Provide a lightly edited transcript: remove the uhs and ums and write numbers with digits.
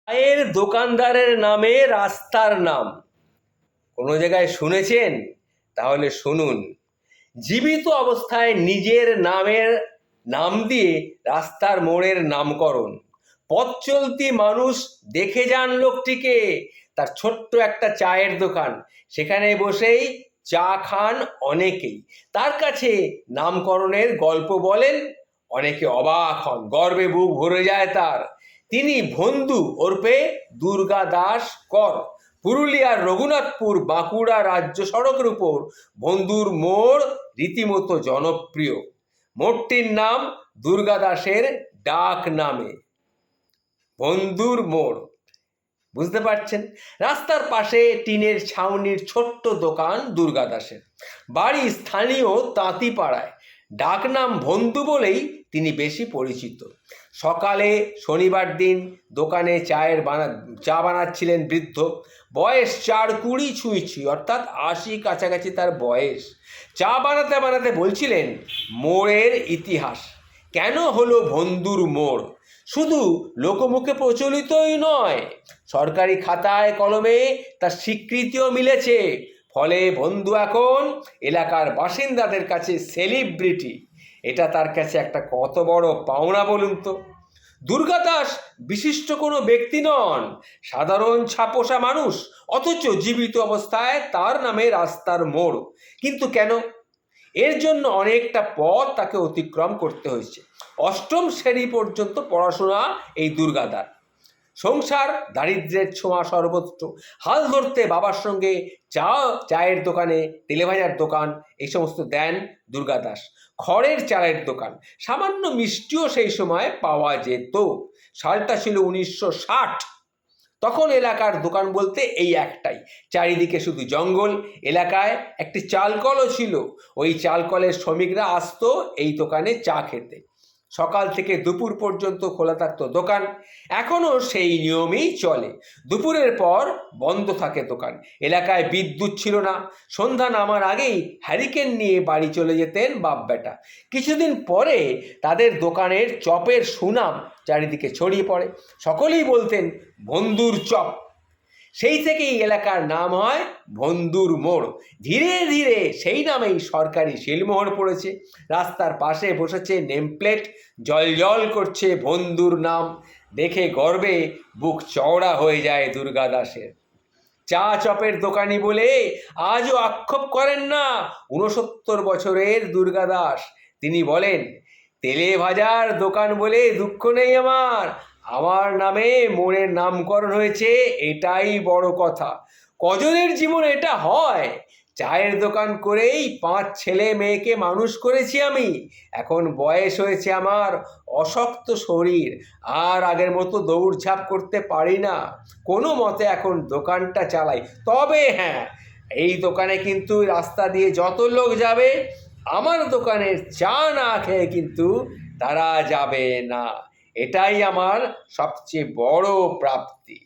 চায়ের দোকানদারের নামে রাস্তার নাম কোনো জায়গায় শুনেছেন? তাহলে শুনুন। জীবিত অবস্থায় নিজের নাম দিয়ে রাস্তার মোড়ের নামকরণ। পথ চলতি মানুষ দেখে যান লোকটিকে, তার ছোট্ট একটা চায়ের দোকান, সেখানে বসেই চা খান অনেকেই, তার কাছে নামকরণের গল্প বলেন, অনেকে অবাক হন, গর্বে বুক ভরে যায় তার। তিনি বন্ধু ওরফে দুর্গা দাস কর। পুরুলিয়ার রঘুনাথপুর বাঁকুড়া রাজ্য সড়কের উপর বন্ধুর মোড় রীতিমতো জনপ্রিয়। মোড়টির নাম দুর্গা দাসের ডাক নামে বন্ধুর মোড়। বুঝতে পারছেন? রাস্তার পাশে টিনের ছাউনির ছোট্ট দোকান দুর্গা দাসের। বাড়ি স্থানীয় তাঁতিপাড়ায়। ডাকনাম বন্ধু বলেই তিনি বেশি পরিচিত। সকালে শনিবার দিন দোকানে চা বানাচ্ছিলেন বৃদ্ধ। বয়স 4-20 ছুঁইছি, অর্থাৎ 80 কাছাকাছি তার বয়স। চা বানাতে বানাতে বলছিলেন মোড়ের ইতিহাস। কেন হলো বন্ধুর মোড়? শুধু লোকমুখে প্রচলিতই নয়, সরকারি খাতায় কলমে তার স্বীকৃতিও মিলেছে। ফলে বন্ধু এখন এলাকার বাসিন্দাদের কাছে সেলিব্রিটি। এটা তার কাছে একটা কত বড় পাওনা বলুন তো। দুর্গা দাস বিশিষ্ট কোনো ব্যক্তি নন, সাধারণ ছাপোষা মানুষ, অথচ জীবিত অবস্থায় তার নামে রাস্তার মোড়। কিন্তু কেন? এর জন্য অনেকটা পথ তাকে অতিক্রম করতে হয়েছে। 8ম শ্রেণী পর্যন্ত পড়াশোনা এই দুর্গাদার। সংসার দারিদ্র্যের ছোঁয়া সর্বত্র। হাল ধরতে বাবার সঙ্গে চায়ের দোকানে, তেলেভাজার দোকান, এই সমস্ত দেন দুর্গা দাস। খড়ের চালের দোকান, সামান্য মিষ্টিও সেই সময় পাওয়া যেত। সালটা ছিল 1960। তখন এলাকার দোকান বলতে এই একটাই, চারিদিকে শুধু জঙ্গল। এলাকায় একটি চালকলও ছিল, ওই চালকলের শ্রমিকরা আসতো এই দোকানে চা খেতে। সকাল থেকে দুপুর পর্যন্ত খোলা থাকতো দোকান। এখনও সেই নিয়মেই চলে। দুপুরের পর বন্ধ থাকে দোকান। এলাকায় বিদ্যুৎ ছিল না। সন্ধ্যা নামার আগেই হ্যারিকেন নিয়ে বাড়ি চলে যেতেন বাপ বেটা। কিছুদিন পরে তাদের দোকানের চপের সুনাম চারিদিকে ছড়িয়ে পড়ে। সকলেই বলতেন বন্ধুর চপ। সেই থেকেই এলাকার নাম হয় বন্ধুর মোড়। ধীরে ধীরে সেই নামেই সরকারি শিলমোহর পড়েছে। রাস্তার পাশে বসেছে নেমপ্লেট, জল করছে বন্ধুর নাম। দেখে গর্বে বুক চওড়া হয়ে যায় দুর্গা দাসের। চা চপের দোকানি বলে আজও আক্ষেপ করেন না 69 বছরের দুর্গা দাস। তিনি বলেন, তেলে ভাজার দোকান বলে দুঃখ নেই আমার, আমার নামে মোড়ের নামকরণ হয়েছে, এটাই বড় কথা। কজনের জীবনে এটা হয়? চায়ের দোকান করেই 5 ছেলে মেয়েকে মানুষ করেছি আমি। এখন বয়স হয়েছে আমার, অশক্ত শরীর, আর আগের মতো দৌড়ঝাঁপ করতে পারি না। কোনো মতে এখন দোকানটা চালাই। তবে হ্যাঁ, এই দোকানে কিন্তু রাস্তা দিয়ে যত লোক যাবে, আমার দোকানের চা না খেয়ে কিন্তু তারা যাবে না। এটাই আমার সবচেয়ে বড় প্রাপ্তি।